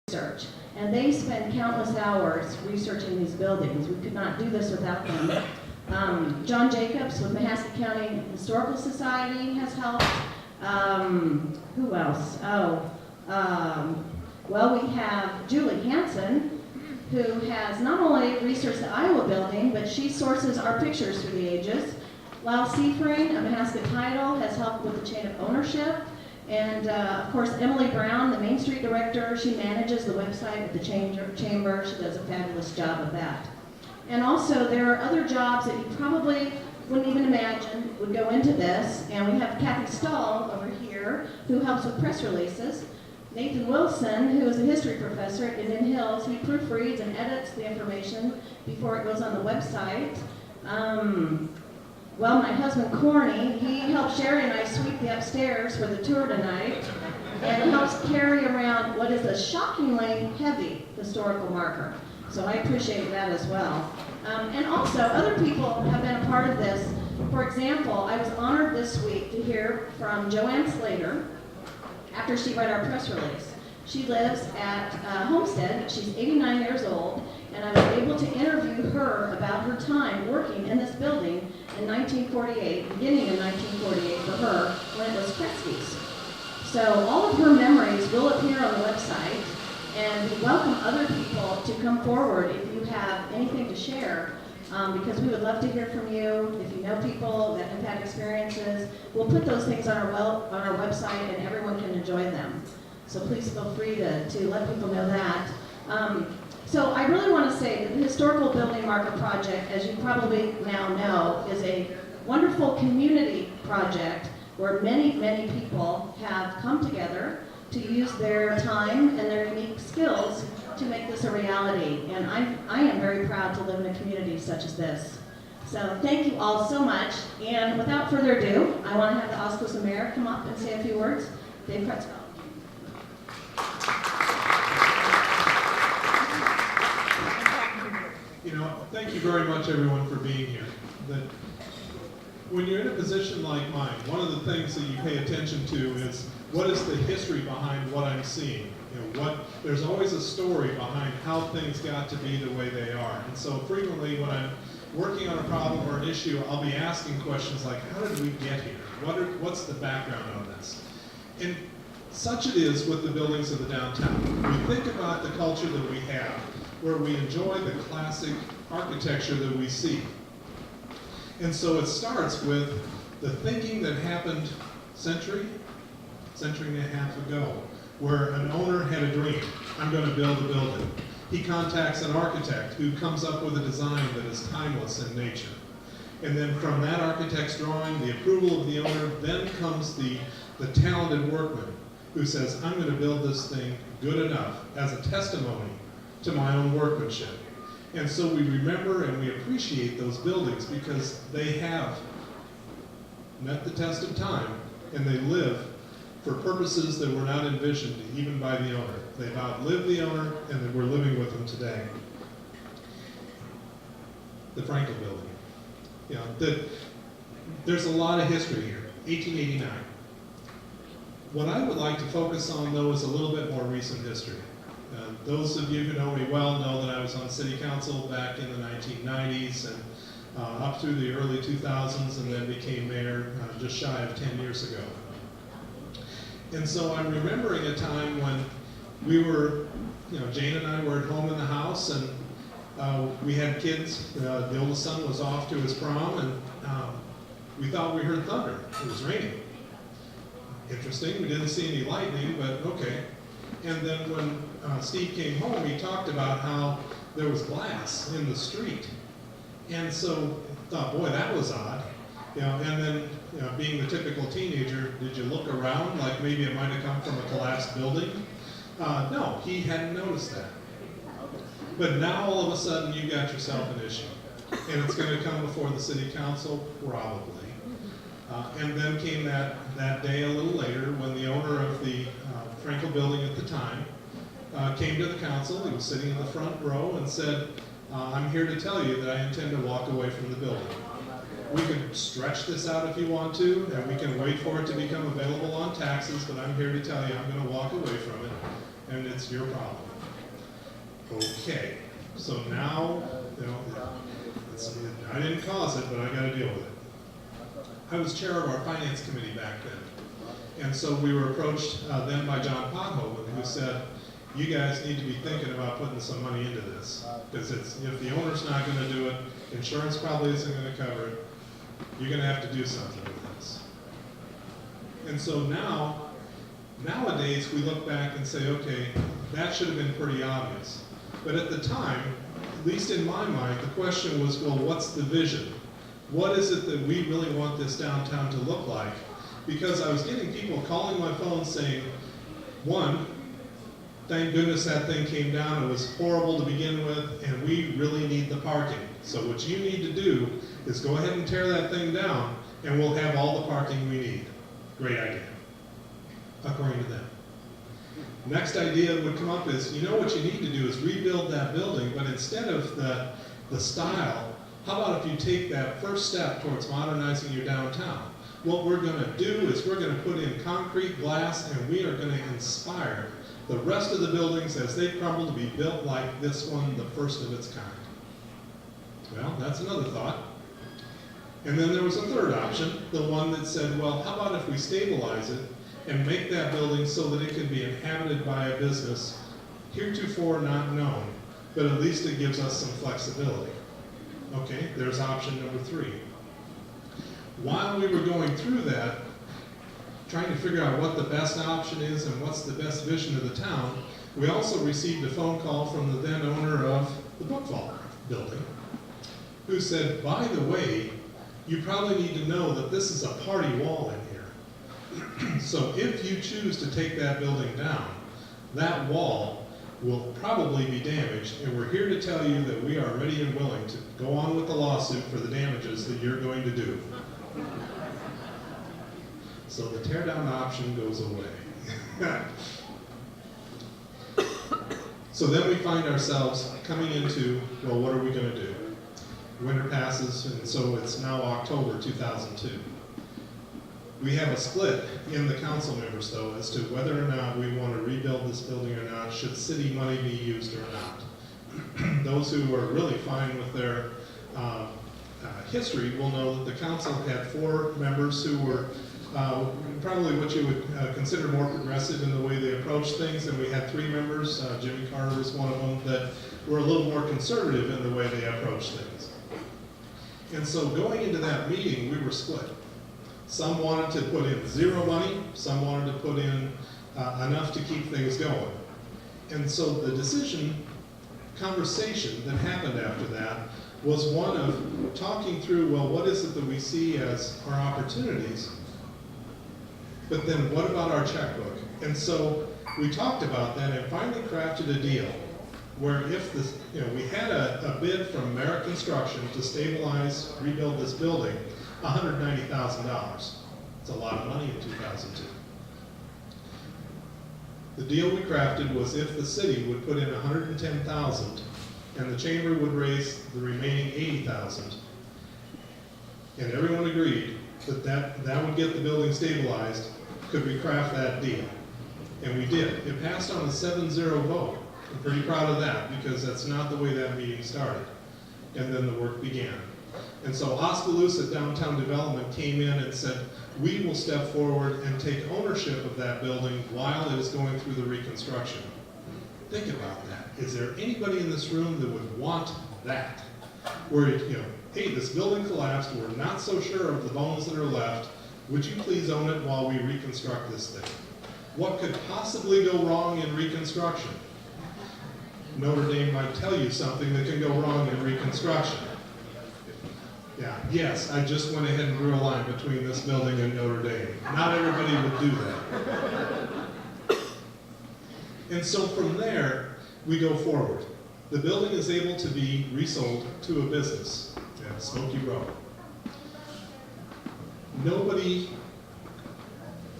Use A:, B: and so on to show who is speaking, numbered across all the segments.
A: research. And they spend countless hours researching these buildings. We could not do this without them. John Jacobs with Mahaska County Historical Society has helped. Who else? Well, we have Julie Hansen, who has not only researched the Iowa building, but she sources our pictures through the ages. Lyle Seafring of Mahaska Title has helped with the chain of ownership. And of course, Emily Brown, the Main Street Director, she manages the website of the Chamber. She does a fabulous job of that. And also, there are other jobs that you probably wouldn't even imagine would go into this. And we have Kathy Stahl over here, who helps with press releases. Nathan Wilson, who is a history professor at Indian Hills, he proofreads and edits the information before it goes on the website. Well, my husband, Corny, he helps Sherry and I sweep the upstairs for the tour tonight and helps carry around what is a shockingly heavy historical marker. So I appreciate that as well. And also, other people have been a part of this. For example, I was honored this week to hear from Joanne Slater after she read our press release. She lives at Homestead. She's 89 years old, and I was able to interview her about her time working in this building in 1948, beginning in 1948 for her, when it was Kresge's. So all of her memories will appear on the website, and we welcome other people to come forward if you have anything to share, because we would love to hear from you. If you know people that have had experiences, we'll put those things on our website, and everyone can enjoy them. So please feel free to let people know that. So I really want to say that the Historical Building Marker Project, as you probably now know, is a wonderful community project where many, many people have come together to use their time and their unique skills to make this a reality. And I am very proud to live in a community such as this. So thank you all so much. And without further ado, I want to have the Oskaloosa Mayor come up and say a few words. Dave Pretzko.
B: Thank you very much, everyone, for being here. When you're in a position like mine, one of the things that you pay attention to is what is the history behind what I'm seeing. There's always a story behind how things got to be the way they are. And so frequently when I'm working on a problem or an issue, I'll be asking questions like, how did we get here? What's the background on this? And such it is with the buildings of the downtown. We think about the culture that we have, where we enjoy the classic architecture that we see. And so it starts with the thinking that happened century and a half ago, where an owner had a dream. I'm going to build a building. He contacts an architect who comes up with a design that is timeless in nature. And then from that architect's drawing, the approval of the owner, then comes the talented workman who says, I'm going to build this thing good enough as a testimony to my own workmanship. And so we remember and we appreciate those buildings because they have met the test of time and they live for purposes that were not envisioned even by the owner. They've outlived the owner and that we're living with them today. The Frankel building. There's a lot of history here. 1889. What I would like to focus on, though, is a little bit more recent history. Those of you who know me well know that I was on city council back in the 1990s and up through the early 2000s, and then became mayor just shy of 10 years ago. And so I'm remembering a time when we were, Jane and I were at home in the house, and we had kids. The oldest son was off to his prom, and we thought we heard thunder. It was raining. Interesting, we didn't see any lightning, but okay. And then when Steve came home, he talked about how there was glass in the street. And so I thought, boy, that was odd. And then being the typical teenager, did you look around like maybe it might have come from a collapsed building? No, he hadn't noticed that. But now all of a sudden you got yourself an issue. And it's going to come before the city council, probably. And then came that day a little later when the owner of the Frankel building at the time came to the council. He was sitting in the front row and said, I'm here to tell you that I intend to walk away from the building. We can stretch this out if you want to, and we can wait for it to become available on taxes, but I'm here to tell you I'm going to walk away from it. and it's your problem. Okay, so now, I didn't cause it, but I gotta deal with it. I was chair of our finance committee back then. And so we were approached then by John Pothoven, who said, you guys need to be thinking about putting some money into this. Because if the owner's not gonna do it, insurance probably isn't gonna cover it, you're gonna have to do something with this. And so nowadays we look back and say, okay, that should have been pretty obvious. But at the time, at least in my mind, the question was, well, what's the vision? What is it that we really want this downtown to look like? Because I was getting people calling my phone saying, one, thank goodness that thing came down. It was horrible to begin with, and we really need the parking. So what you need to do is go ahead and tear that thing down, and we'll have all the parking we need. Great idea, according to them. Next idea that would come up is, you know what you need to do is rebuild that building, but instead of the style, how about if you take that first step towards modernizing your downtown? What we're going to do is we're going to put in concrete, glass, and we are going to inspire the rest of the buildings as they crumble to be built like this one, the first of its kind. Well, that's another thought. And then there was a third option, the one that said, well, how about if we stabilize it and make that building so that it can be inhabited by a business heretofore not known, but at least it gives us some flexibility. Okay, there's option number 3. While we were going through that, trying to figure out what the best option is and what's the best vision of the town, we also received a phone call from the then owner of the Bookvault building, who said, by the way, you probably need to know that this is a party wall in here. So if you choose to take that building down, that wall will probably be damaged, and we're here to tell you that we are ready and willing to go on with the lawsuit for the damages that you're going to do. So the tear down option goes away. So then we find ourselves coming into, well, what are we going to do? Winter passes, and so it's now October 2002. We have a split in the council members, though, as to whether or not we want to rebuild this building or not, should city money be used or not. Those who are really fine with their history will know that the council had 4 members who were probably what you would consider more progressive in the way they approached things, and we had 3 members, Jimmy Carter was one of them, that were a little more conservative in the way they approached things. And so going into that meeting, we were split. Some wanted to put in 0 money, some wanted to put in enough to keep things going. And so the conversation that happened after that was one of talking through, well, what is it that we see as our opportunities? But then what about our checkbook? And so we talked about that and finally crafted a deal where if this, we had a bid from Merritt Construction to stabilize, rebuild this building, $190,000. It's a lot of money in 2002. The deal we crafted was if the city would put in $110,000 and the chamber would raise the remaining $80,000, and everyone agreed that would get the building stabilized, could we craft that deal? And we did. It passed on a 7-0 vote. I'm pretty proud of that because that's not the way that meeting started. And then the work began. And so Oskaloosa Downtown Development came in and said, we will step forward and take ownership of that building while it is going through the reconstruction. Think about that. Is there anybody in this room that would want that? Where, hey, this building collapsed, we're not so sure of the bones that are left, would you please own it while we reconstruct this thing? What could possibly go wrong in reconstruction? Notre Dame might tell you something that can go wrong in reconstruction. Yeah, yes, I just went ahead and drew a line between this building and Notre Dame. Not everybody would do that. And so from there, we go forward. The building is able to be resold to a business at Smoky Row. Nobody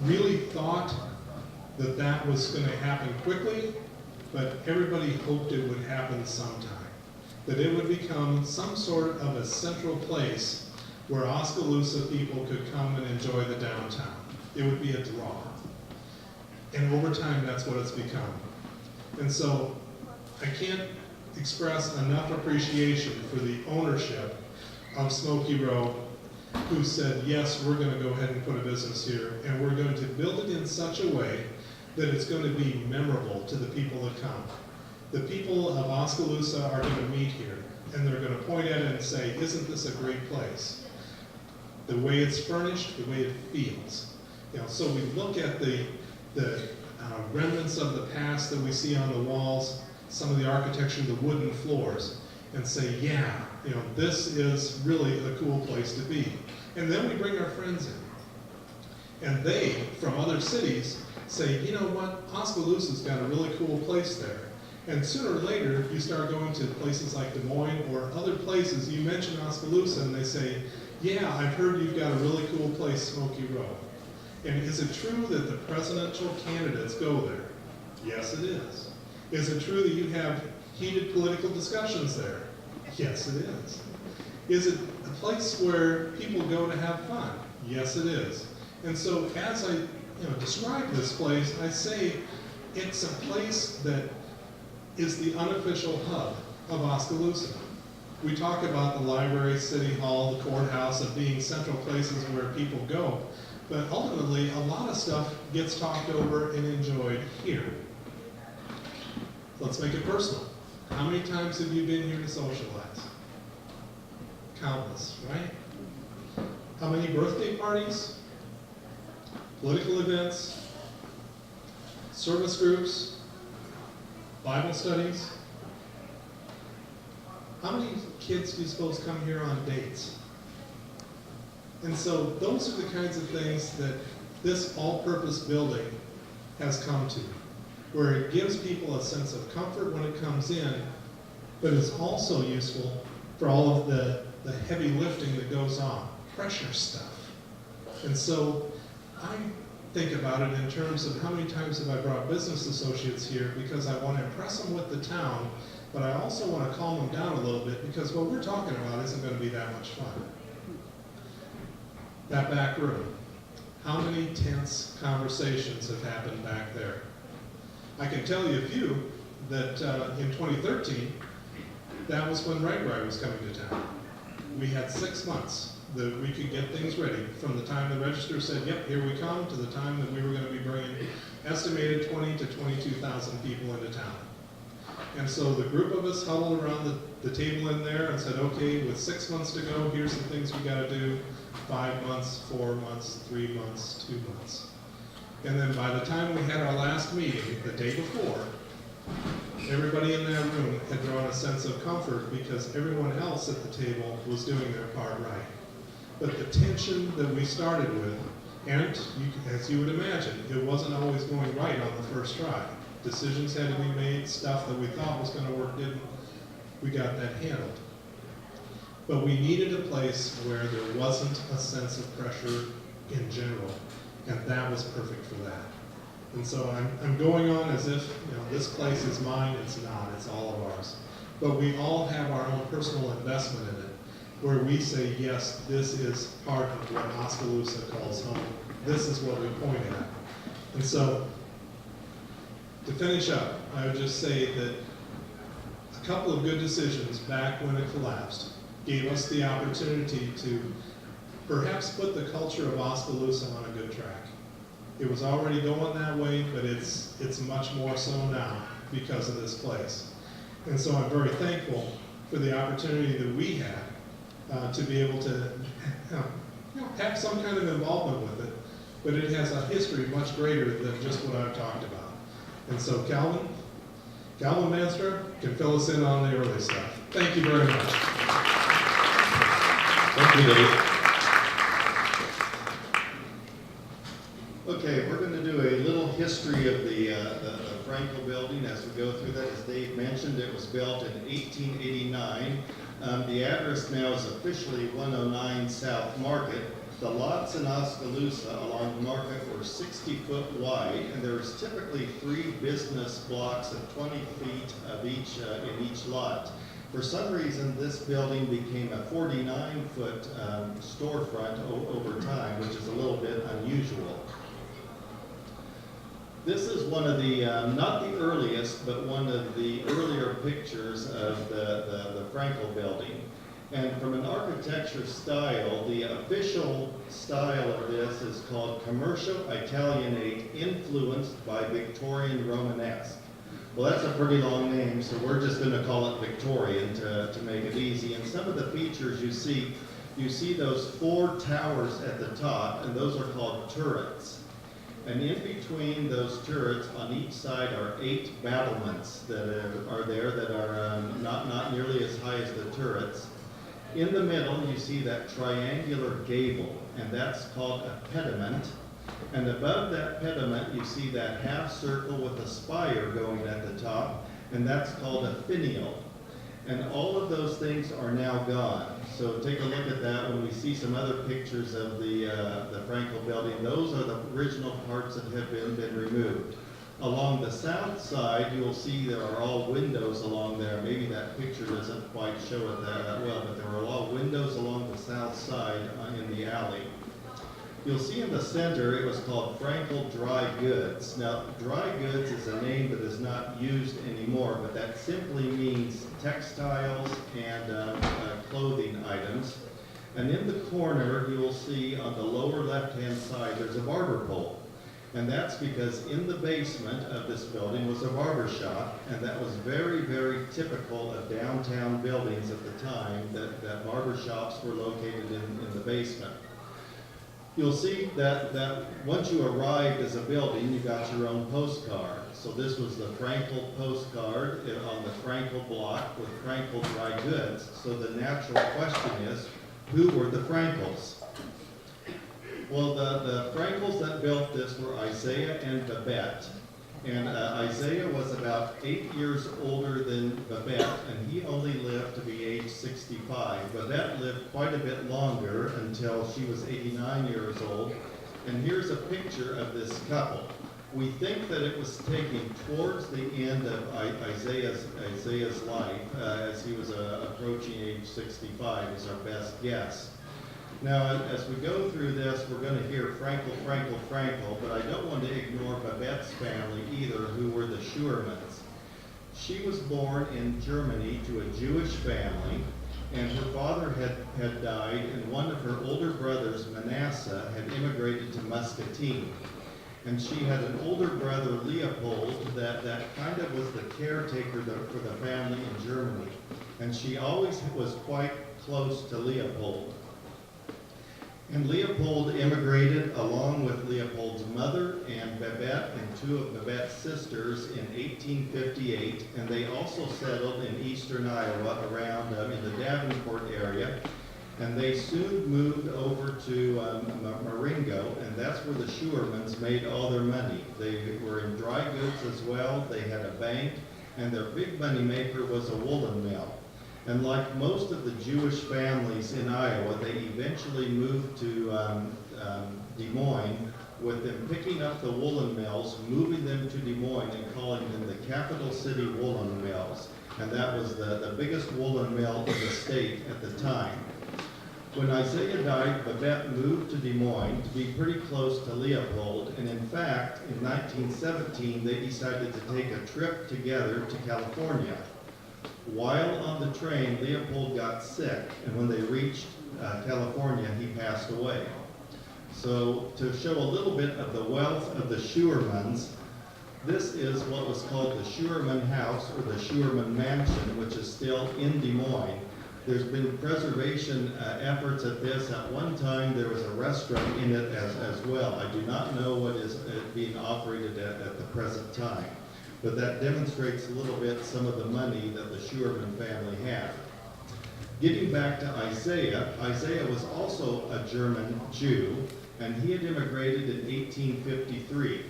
B: really thought that that was going to happen quickly, but everybody hoped it would happen sometime. That it would become some sort of a central place where Oskaloosa people could come and enjoy the downtown. It would be a draw. And over time, that's what it's become. And so I can't express enough appreciation for the ownership of Smoky Row, who said, yes, we're going to go ahead and put a business here, and we're going to build it in such a way that it's going to be memorable to the people that come. The people of Oskaloosa are going to meet here, and they're going to point at it and say, isn't this a great place? The way it's furnished, the way it feels. You know, so we look at the remnants of the past that we see on the walls, some of the architecture, the wooden floors, and say, yeah, you know, this is really a cool place to be. And then we bring our friends in. And they, from other cities, say, you know what, Oskaloosa's got a really cool place there. And sooner or later, you start going to places like Des Moines or other places, you mention Oskaloosa, and they say, yeah, I've heard you've got a really cool place, Smoky Row. And is it true that the presidential candidates go there? Yes, it is. Is it true that you have heated political discussions there? Yes, it is. Is it a place where people go to have fun? Yes, it is. And so as I describe this place, I say it's a place that is the unofficial hub of Oskaloosa. We talk about the library, city hall, the courthouse of being central places where people go, but ultimately a lot of stuff gets talked over and enjoyed here. Let's make it personal. How many times have you been here to socialize? Countless, right? How many birthday parties, political events, service groups, Bible studies? How many kids do you suppose come here on dates? And so those are the kinds of things that this all-purpose building has come to, where it gives people a sense of comfort when it comes in, but it's also useful for all of the heavy lifting that goes on, pressure stuff. And so I think about it in terms of how many times have I brought business associates here because I want to impress them with the town, but I also want to calm them down a little bit because what we're talking about isn't going to be that much fun. That back room, how many tense conversations have happened back there? I can tell you a few that in 2013, that was when RegRide was coming to town. We had 6 months that we could get things ready from the time the register said, yep, here we come, to the time that we were going to be bringing estimated 20 to 22,000 people into town. And so the group of us huddled around the table in there and said, okay, with 6 months to go, here's some things we got to do. 5 months, 4 months, 3 months, 2 months. And then by the time we had our last meeting, the day before, everybody in that room had drawn a sense of comfort because everyone else at the table was doing their part right. But the tension that we started with, and as you would imagine, it wasn't always going right on the first try. Decisions had to be made, stuff that we thought was going to work didn't. We got that handled. But we needed a place where there wasn't a sense of pressure in general, and that was perfect for that. And so I'm going on as if this place is mine. It's not. It's all of ours. But we all have our own personal investment in it, where we say, yes, this is part of what Oskaloosa calls home. This is what we point at. And so, to finish up, I would just say that a couple of good decisions back when it collapsed gave us the opportunity to perhaps put the culture of Oskaloosa on a good track. It was already going that way, but it's much more so now because of this place. And so I'm very thankful for the opportunity that we had to be able to have some kind of involvement with it, but it has a history much greater than just what I've talked about. And so Calvin Manstra can fill us in on the early stuff. Thank you very much.
C: Thank you, Dave. Okay, we're going to do a little history of the Frankel building as we go through that. As Dave mentioned, it was built in 1889. The address now is officially 109 South Market. The lots in Oskaloosa along the market were 60 foot wide, and there was typically 3 business blocks of 20 feet of each in each lot. For some reason, this building became a 49-foot storefront over time, which is a little bit unusual. This is one of the, not the earliest, but one of the earlier pictures of the Frankel building. And from an architecture style, the official style of this is called Commercial Italianate, influenced by Victorian Romanesque. Well, that's a pretty long name, so we're just going to call it Victorian to make it easy. And some of the features you see those 4 towers at the top, and those are called turrets. And in between those turrets, on each side, are 8 battlements that are there that are not nearly as high as the turrets. In the middle, you see that triangular gable, and that's called a pediment. And above that pediment, you see that half circle with a spire going at the top, and that's called a finial. And all of those things are now gone. So take a look at that when we see some other pictures of the Frankel building. Those are the original parts that have been removed. Along the south side, you'll see there are all windows along there. Maybe that picture doesn't quite show it that well, but there are all windows along the south side in the alley. You'll see in the center, it was called Frankel Dry Goods. Now, dry goods is a name that is not used anymore, but that simply means textiles and clothing items. And in the corner, you will see on the lower left-hand side, there's a barber pole. And that's because in the basement of this building was a barber shop, and that was very, very typical of downtown buildings at the time, that barber shops were located in the basement. You'll see that once you arrived as a building, you got your own postcard. So this was the Frankel postcard on the Frankel block with Frankel Dry Goods. So the natural question is, who were the Frankels? Well, the Frankels that built this were Isaiah and Babette. And Isaiah was about 8 years older than Babette, and he only lived to be age 65. Babette lived quite a bit longer until she was 89 years old. And here's a picture of this couple. We think that it was taken towards the end of Isaiah's life, as he was approaching age 65 is our best guess. Now, as we go through this, we're going to hear Frankel, Frankel, Frankel, but I don't want to ignore Babette's family either, who were the Schurmans. She was born in Germany to a Jewish family, and her father had died, and one of her older brothers, Manasseh, had immigrated to Muscatine. And she had an older brother, Leopold, that kind of was the caretaker for the family in Germany. And she always was quite close to Leopold. And Leopold immigrated along with Leopold's mother and Babette and 2 of Babette's sisters in 1858, and they also settled in eastern Iowa around in the Davenport area, and they soon moved over to Marengo, and that's where the Schurmans made all their money. They were in dry goods as well, they had a bank, and their big money maker was a woolen mill. And like most of the Jewish families in Iowa, they eventually moved to Des Moines, with them picking up the woolen mills, moving them to Des Moines, and calling them the Capital City Woolen Mills. And that was the biggest woolen mill in the state at the time. When Isaiah died, Babette moved to Des Moines to be pretty close to Leopold, and in fact, in 1917, they decided to take a trip together to California. While on the train, Leopold got sick, and when they reached California, he passed away. So to show a little bit of the wealth of the Schurmans, this is what was called the Schurman House, or the Schurman Mansion, which is still in Des Moines. There's been preservation efforts at this. At one time, there was a restaurant in it as well. I do not know what is being operated at the present time. But that demonstrates a little bit some of the money that the Schurman family had. Getting back to Isaiah, Isaiah was also a German Jew, and he had immigrated in 1853.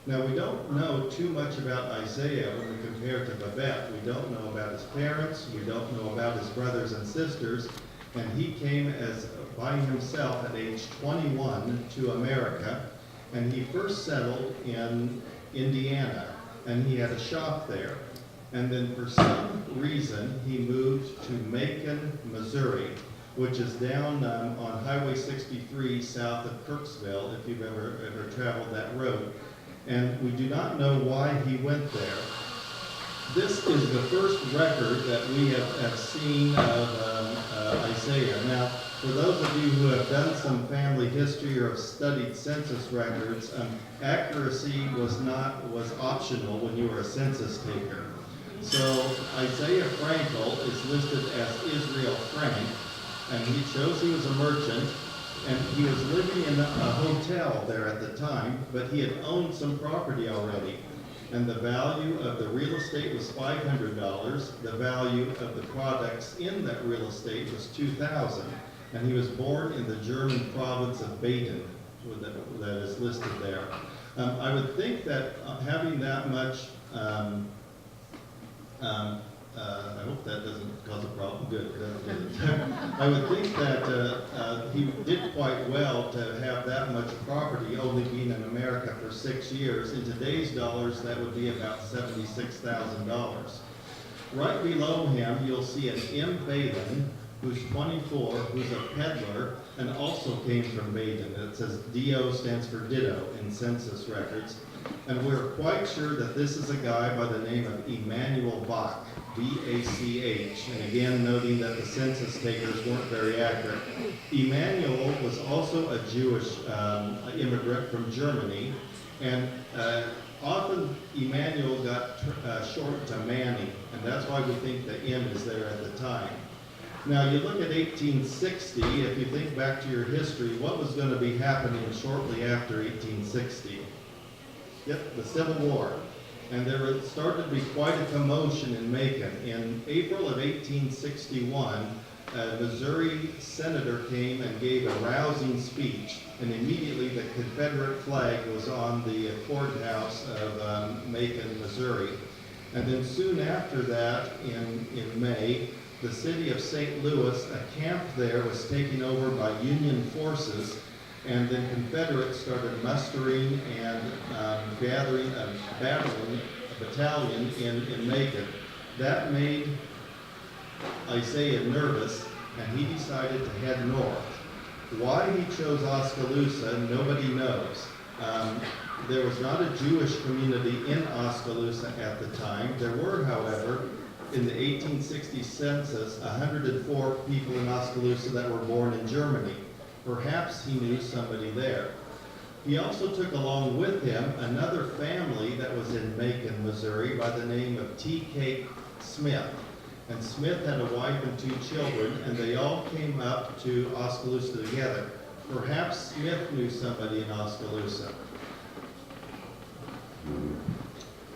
C: Now, we don't know too much about Isaiah when we compare to Babette. We don't know about his parents, we don't know about his brothers and sisters, and he came by himself at age 21 to America, and he first settled in Indiana. And he had a shop there. And then for some reason, he moved to Macon, Missouri, which is down on Highway 63 south of Kirksville, if you've ever traveled that road. and we do not know why he went there. This is the first record that we have seen of Isaiah. Now, for those of you who have done some family history or have studied census records, accuracy was optional when you were a census taker. So Isaiah Frankel is listed as Israel Frank, and he shows he was a merchant, and he was living in a hotel there at the time, but he had owned some property already. And the value of the real estate was $500. The value of the products in that real estate was $2,000. And he was born in the German province of Baden, that is listed there. I would think that having that much, I hope that doesn't cause a problem. Good. I would think that he did quite well to have that much property, only being in America for 6 years. In today's dollars, that would be about $76,000. Right below him, you'll see an M. Baden, who's 24, who's a peddler, and also came from Baden. It says DO stands for ditto in census records. And we're quite sure that this is a guy by the name of Emmanuel Bach, B-A-C-H, and again noting that the census takers weren't very accurate. Emmanuel was also a Jewish immigrant from Germany, and often Emmanuel got short to Manny, and that's why we think the M is there at the time. Now you look at 1860, if you think back to your history, what was going to be happening shortly after 1860? Yep, the Civil War. And there started to be quite a commotion in Macon. In April of 1861, a Missouri senator came and gave a rousing speech, and immediately the Confederate flag was on the courthouse of Macon, Missouri. And then soon after that, in May, the city of St. Louis, a camp there was taken over by Union forces, and then Confederates started mustering and battling a battalion in Macon. That made Isaiah nervous, and he decided to head north. Why he chose Oskaloosa, nobody knows. There was not a Jewish community in Oskaloosa at the time. There were, however, in the 1860 census, 104 people in Oskaloosa that were born in Germany. Perhaps he knew somebody there. He also took along with him another family that was in Macon, Missouri, by the name of T.K. Smith. And Smith had a wife and 2 children, and they all came up to Oskaloosa together. Perhaps Smith knew somebody in Oskaloosa.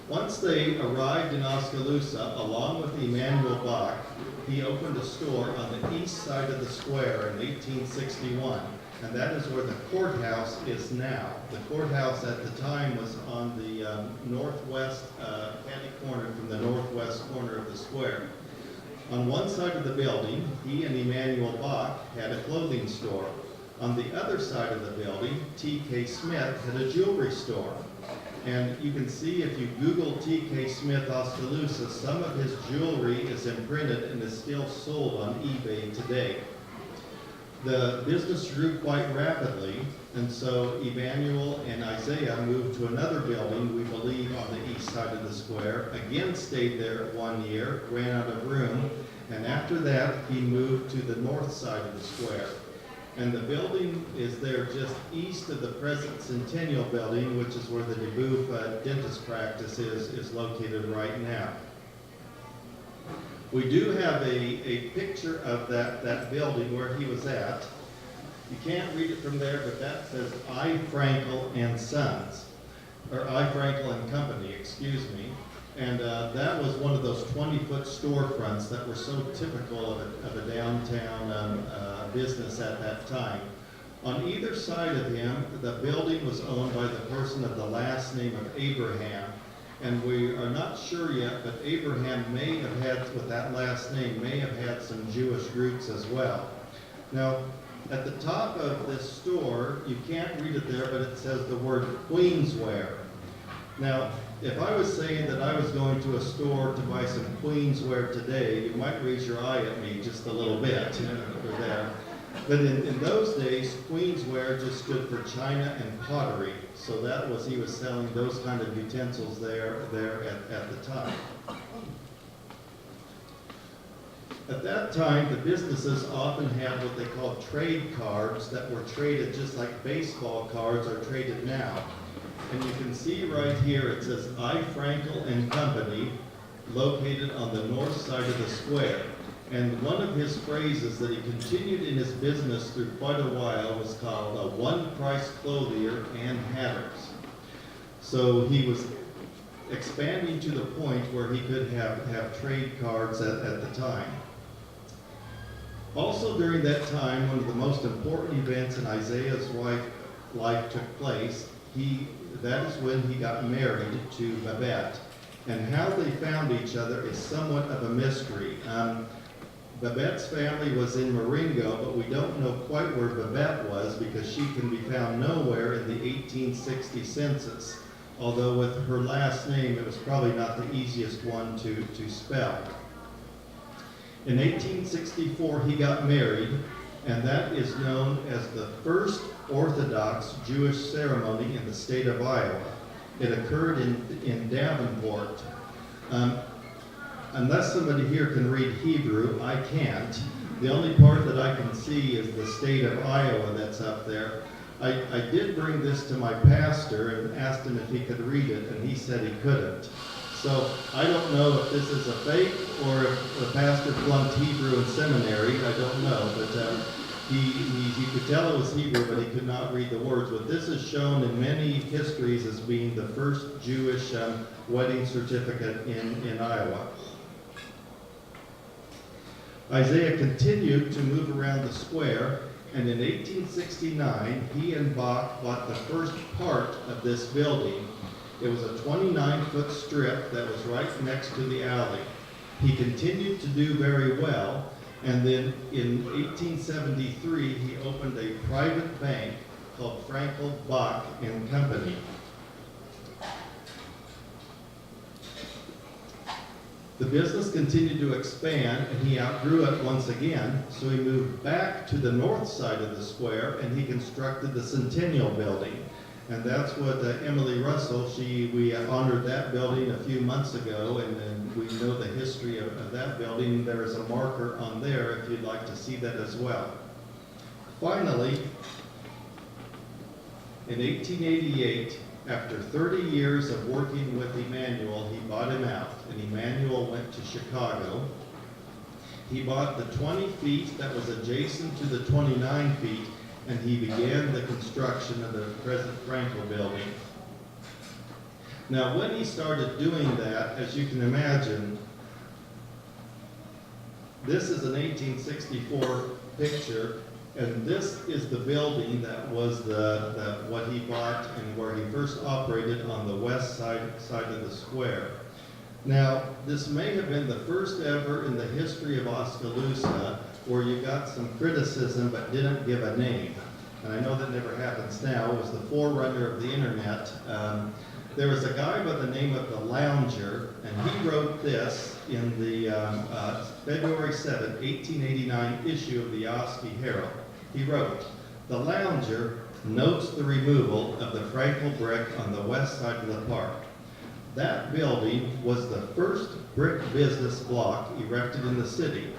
C: Once they arrived in Oskaloosa, along with Emmanuel Bach, he opened a store on the east side of the square in 1861, and that is where the courthouse is now. The courthouse at the time was on the northwest corner from the northwest corner of the square. On one side of the building, he and Emmanuel Bach had a clothing store. On the other side of the building, T.K. Smith had a jewelry store. And you can see if you Google T.K. Smith Oskaloosa, some of his jewelry is imprinted and is still sold on eBay today. The business grew quite rapidly, and so Emmanuel and Isaiah moved to another building, we believe on the east side of the square, again stayed there 1 year, ran out of room, and after that he moved to the north side of the square. And the building is there just east of the present Centennial Building, which is where the DeBoeuf dentist practice is located right now. We do have a picture of that building where he was at. You can't read it from there, but that says I. Frankel and Sons, or I. Frankel and Company, excuse me. And that was one of those 20-foot storefronts that were so typical of a downtown business at that time. On either side of him, the building was owned by the person of the last name of Abraham. And we are not sure yet, but Abraham may have had, with that last name, may have had some Jewish roots as well. Now, at the top of this store, you can't read it there, but it says the word Queensware. Now, if I was saying that I was going to a store to buy some Queensware today, you might raise your eye at me just a little bit for there. But in those days, Queensware just stood for China and pottery. So that was, he was selling those kind of utensils there at the time. At that time, the businesses often had what they called trade cards that were traded just like baseball cards are traded now. And you can see right here, it says, I, Frankel and Company, located on the north side of the square. And one of his phrases that he continued in his business through quite a while was called a one-price clothier and hatters. So he was expanding to the point where he could have trade cards at the time. Also during that time, one of the most important events in Isaiah's life took place. That is when he got married to Babette. And how they found each other is somewhat of a mystery. Babette's family was in Marengo, but we don't know quite where Babette was because she can be found nowhere in the 1860 census. Although with her last name, it was probably not the easiest one to spell. In 1864, he got married, and that is known as the first Orthodox Jewish ceremony in the state of Iowa. It occurred in Davenport. Unless somebody here can read Hebrew, I can't. The only part that I can see is the state of Iowa that's up there. I did bring this to my pastor and asked him if he could read it, and he said he couldn't. So I don't know if this is a fake or if the pastor flunked Hebrew in seminary. I don't know, but he could tell it was Hebrew, but he could not read the words. But this is shown in many histories as being the first Jewish wedding certificate in Iowa. Isaiah continued to move around the square, and in 1869, he and Bach bought the first part of this building. It was a 29-foot strip that was right next to the alley. He continued to do very well, and then in 1873, he opened a private bank called Frankel, Bach and Company. The business continued to expand, and he outgrew it once again, so he moved back to the north side of the square, and he constructed the Centennial Building. And that's what Emily Russell, we honored that building a few months ago, and we know the history of that building. There is a marker on there if you'd like to see that as well. Finally, in 1888, after 30 years of working with Emmanuel, he bought him out, and Emmanuel went to Chicago. He bought the 20 feet that was adjacent to the 29 feet, and he began the construction of the present Frankel building. Now, when he started doing that, as you can imagine, this is an 1864 picture, and this is the building that was what he bought and where he first operated on the west side of the square. Now, this may have been the first ever in the history of Oskaloosa where you got some criticism but didn't give a name. And I know that never happens now. It was the forerunner of the internet. There was a guy by the name of the Lounger, and he wrote this in the February 7, 1889 issue of the Oski Herald. He wrote, "The Lounger notes the removal of the Frankel brick on the west side of the park. That building was the first brick business block erected in the city.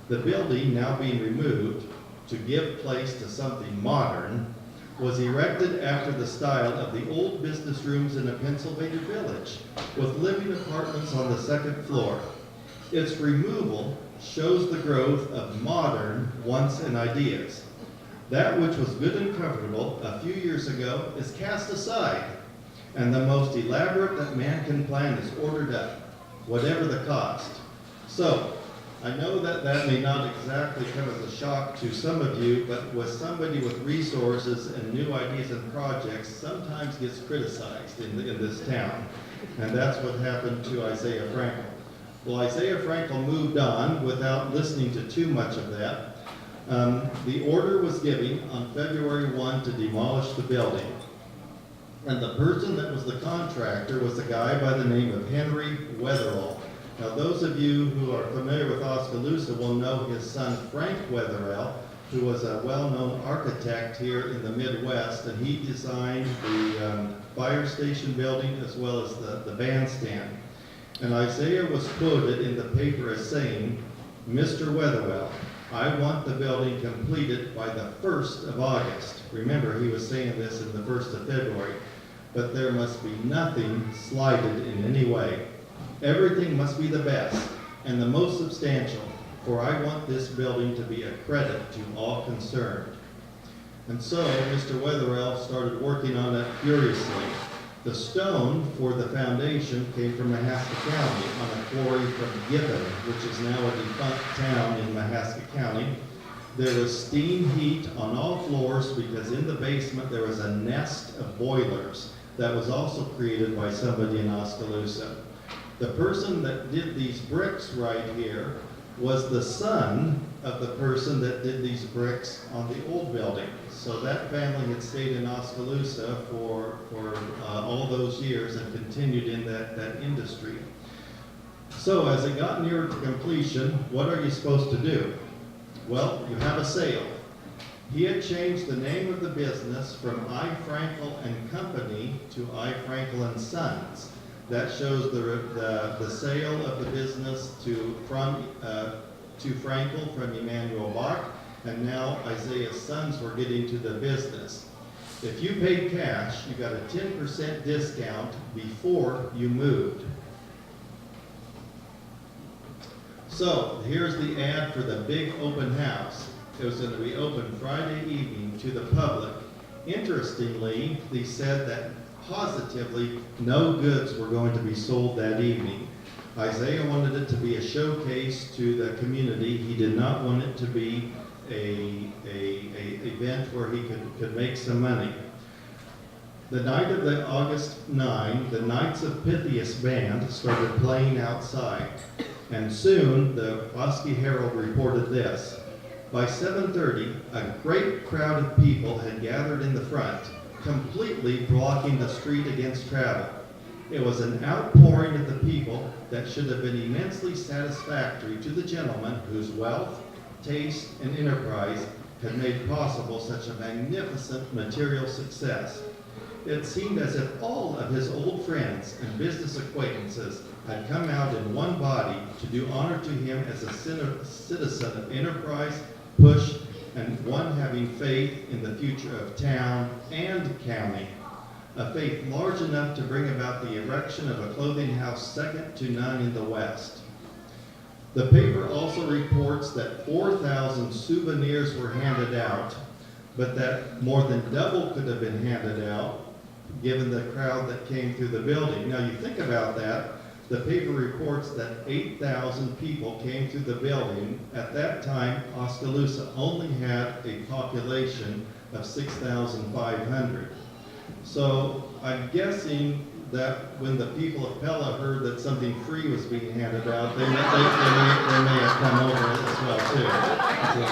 C: The building, now being removed to give place to something modern, was erected after the style of the old business rooms in a Pennsylvania village, with living apartments on the second floor. Its removal shows the growth of modern wants and ideas. That which was good and comfortable a few years ago is cast aside, and the most elaborate that man can plan is ordered up, whatever the cost." So, I know that that may not exactly come as a shock to some of you, but with somebody with resources and new ideas and projects sometimes gets criticized in this town. And that's what happened to Isaiah Frankel. Well, Isaiah Frankel moved on without listening to too much of that. The order was given on February 1 to demolish the building. And the person that was the contractor was a guy by the name of Henry Wetherell. Now, those of you who are familiar with Oskaloosa will know his son Frank Wetherell who was a well-known architect here in the Midwest, and he designed the fire station building as well as the bandstand. And Isaiah was quoted in the paper as saying, "Mr. Weatherwell, I want the building completed by the 1st of August." Remember, he was saying this in the 1st of February. "But there must be nothing slighted in any way. Everything must be the best and the most substantial, for I want this building to be a credit to all concerned." And so Mr. Weatherwell started working on it furiously. The stone for the foundation came from Mahaska County on a quarry from Gibbon, which is now a defunct town in Mahaska County. There was steam heat on all floors because in the basement there was a nest of boilers that was also created by somebody in Oskaloosa. The person that did these bricks right here was the son of the person that did these bricks on the old building. So that family had stayed in Oskaloosa for all those years and continued in that industry. So as it got nearer to completion, what are you supposed to do? Well, you have a sale. He had changed the name of the business from I. Frankel and Company to I. Frankel and Sons. That shows the sale of the business to Frankel from Emmanuel Bach, and now Isaiah's sons were getting to the business. If you paid cash, you got a 10% discount before you moved. So here's the ad for the big open house. It was going to be open Friday evening to the public. Interestingly, they said that positively no goods were going to be sold that evening. Isaiah wanted it to be a showcase to the community. He did not want it to be a event where he could make some money. The night of the August 9, the Knights of Pythias band started playing outside, and soon the Oski Herald reported this. By 7:30, a great crowd of people had gathered in the front, completely blocking the street against travel. It was an outpouring of the people that should have been immensely satisfactory to the gentleman whose wealth, taste, and enterprise had made possible such a magnificent material success. It seemed as if all of his old friends and business acquaintances had come out in one body to do honor to him as a citizen of enterprise, push, and one having faith in the future of town and county. A faith large enough to bring about the erection of a clothing house second to none in the West. The paper also reports that 4,000 souvenirs were handed out, but that more than double could have been handed out given the crowd that came through the building. Now you think about that, the paper reports that 8,000 people came through the building. At that time, Oskaloosa only had a population of 6,500. So I'm guessing that when the people of Pella heard that something free was being handed out, they may have come over as well too. So,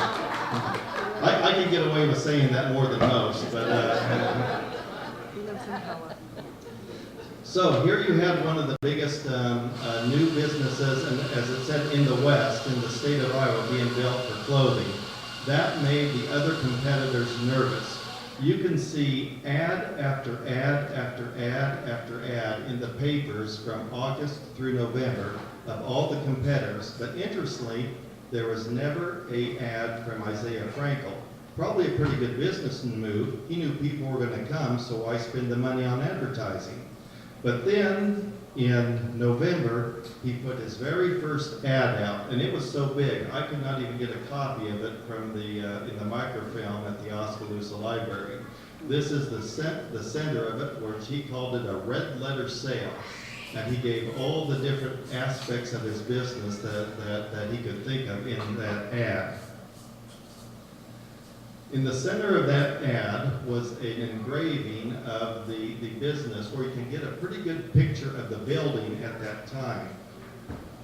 C: I can get away with saying that more than most, but so here you have one of the biggest new businesses, and as it said, in the West, in the state of Iowa, being built for clothing. That made the other competitors nervous. You can see ad after ad after ad after ad in the papers from August through November of all the competitors, but interestingly, there was never an ad from Isaiah Frankel. Probably a pretty good business move. He knew people were going to come, so why spend the money on advertising? But then, in November, he put his very first ad out, and it was so big, I could not even get a copy of it from in the microfilm at the Oskaloosa Library. This is the center of it, which he called it a red letter sale. And he gave all the different aspects of his business that he could think of in that ad. In the center of that ad was an engraving of the business where you can get a pretty good picture of the building at that time.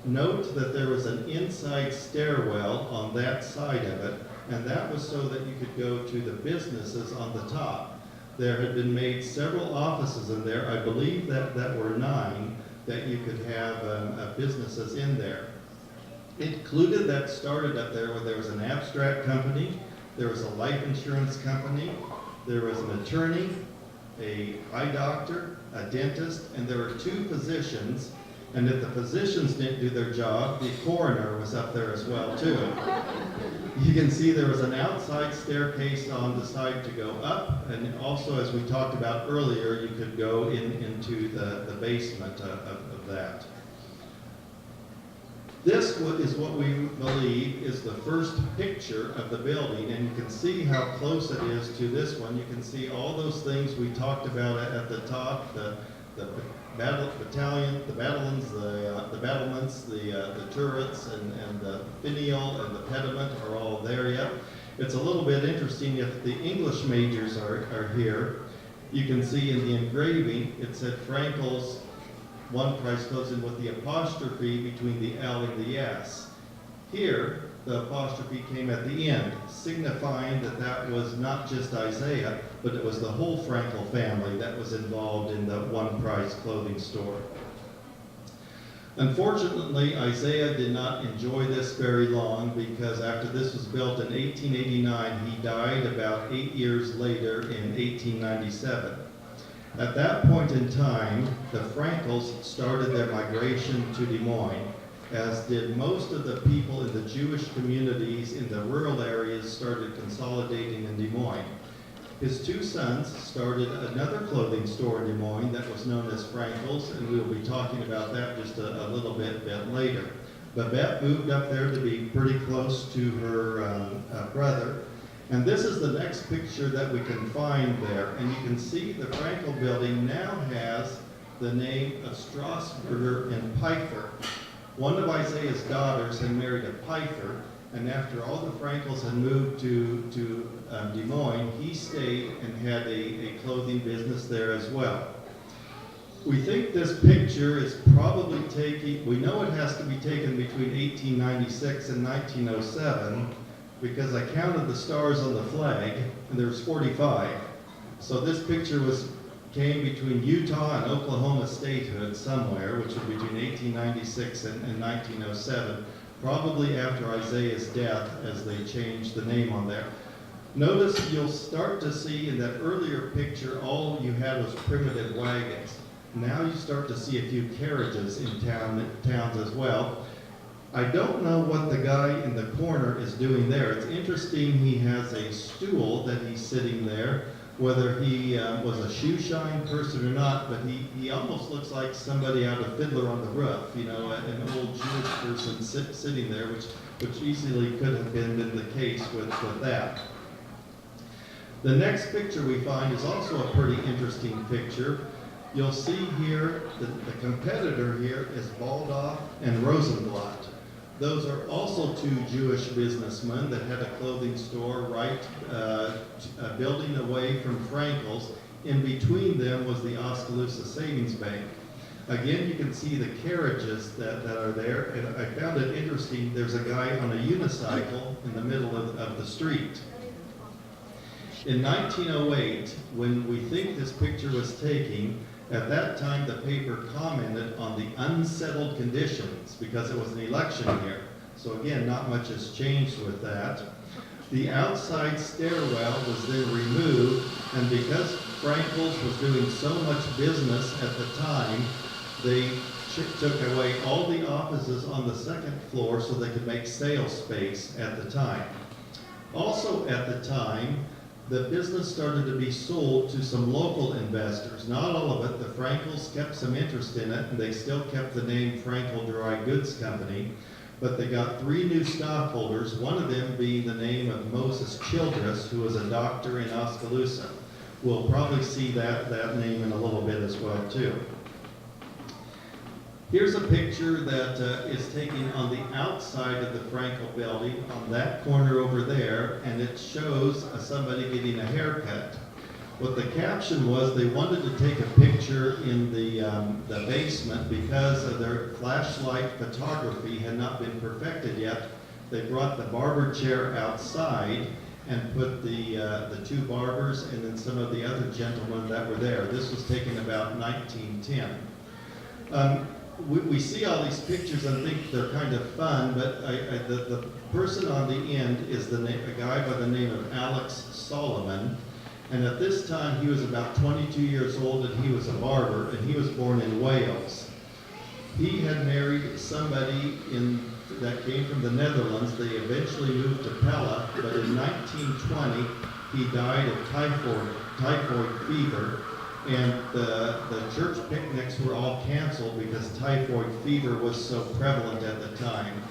C: Note that there was an inside stairwell on that side of it, and that was so that you could go to the businesses on the top. There had been made several offices in there, I believe that were 9, that you could have businesses in there. It included that started up there where there was an abstract company, there was a life insurance company, there was an attorney, a eye doctor, a dentist, and there were 2 physicians. And if the physicians didn't do their job, the coroner was up there as well too. You can see there was an outside staircase on the side to go up, and also, as we talked about earlier, you could go into the basement of that. This is what we believe is the first picture of the building, and you can see how close it is to this one. You can see all those things we talked about at the top, the battalion, the battlements, the turrets, and the finial and the pediment are all there yet. It's a little bit interesting if the English majors are here. You can see in the engraving, it said Frankel's one price closing with the apostrophe between the L and the S. Here, the apostrophe came at the end, signifying that that was not just Isaiah, but it was the whole Frankel family that was involved in the one price clothing store. Unfortunately, Isaiah did not enjoy this very long, because after this was built in 1889, he died about 8 years later in 1897. At that point in time, the Frankels started their migration to Des Moines, as did most of the people in the Jewish communities in the rural areas started consolidating in Des Moines. His 2 sons started another clothing store in Des Moines that was known as Frankel's, and we'll be talking about that just a little bit later. Babette moved up there to be pretty close to her brother. And this is the next picture that we can find there. And you can see the Frankel building now has the name of Strasburger and Pfeiffer. One of Isaiah's daughters had married a Pfeiffer, and after all the Frankels had moved to Des Moines, he stayed and had a clothing business there as well. We think this picture is probably we know it has to be taken between 1896 and 1907, because I counted the stars on the flag, and there was 45. So this picture came between Utah and Oklahoma statehood somewhere, which would be between 1896 and 1907, probably after Isaiah's death, as they changed the name on there. Notice you'll start to see in that earlier picture, all you had was primitive wagons. Now you start to see a few carriages in towns as well. I don't know what the guy in the corner is doing there. It's interesting, he has a stool that he's sitting there, whether he was a shoe shine person or not, but he almost looks like somebody out of Fiddler on the Roof, you know, an old Jewish person sitting there, which easily could have been the case with that. The next picture we find is also a pretty interesting picture. You'll see here that the competitor here is Baldauf and Rosenblatt. Those are also 2 Jewish businessmen that had a clothing store right a building away from Frankel's. In between them was the Oskaloosa Savings Bank. Again, you can see the carriages that are there, and I found it interesting. There's a guy on a unicycle in the middle of the street. In 1908, when we think this picture was taken, at that time, the paper commented on the unsettled conditions because it was an election year. So again, not much has changed with that. The outside stairwell was then removed, and because Frankel's was doing so much business at the time, they took away all the offices on the 2nd floor so they could make sales space at the time. Also at the time, the business started to be sold to some local investors. Not all of it. The Frankels kept some interest in it, and they still kept the name Frankel Dry Goods Company. But they got 3 new stockholders, one of them being the name of Moses Childress, who was a doctor in Oskaloosa. We'll probably see that name in a little bit as well, too. Here's a picture that is taken on the outside of the Frankel building, on that corner over there, and it shows somebody getting a haircut. What the caption was, they wanted to take a picture in the basement because of their flashlight photography had not been perfected yet. They brought the barber chair outside and put the 2 barbers and then some of the other gentlemen that were there. This was taken about 1910. we see all these pictures and think they're kind of fun, but the person on the end is a guy by the name of Alex Solomon. And at this time, he was about 22 years old, and he was a barber, and he was born in Wales. He had married somebody that came from the Netherlands. They eventually moved to Pella, but in 1920, he died of typhoid fever. And the church picnics were all canceled because typhoid fever was so prevalent at the time.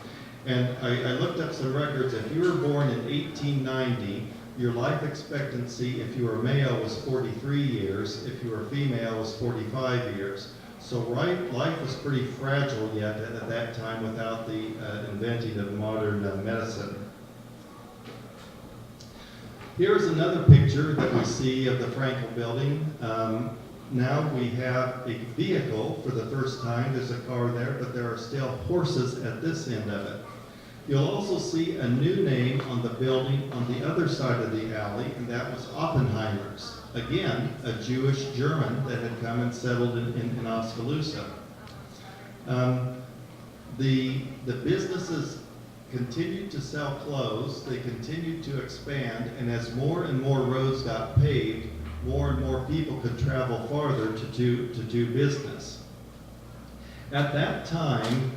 C: And I looked up some records. If you were born in 1890, your life expectancy, if you were male, was 43 years. If you were female, was 45 years. So life was pretty fragile yet at that time without the inventing of modern medicine. Here's another picture that we see of the Frankel building. Now we have a vehicle for the first time. There's a car there, but there are still horses at this end of it. You'll also see a new name on the building on the other side of the alley, and that was Oppenheimer's. Again, a Jewish German that had come and settled in Oskaloosa. The businesses continued to sell clothes, they continued to expand, and as more and more roads got paved, more and more people could travel farther to do business. At that time,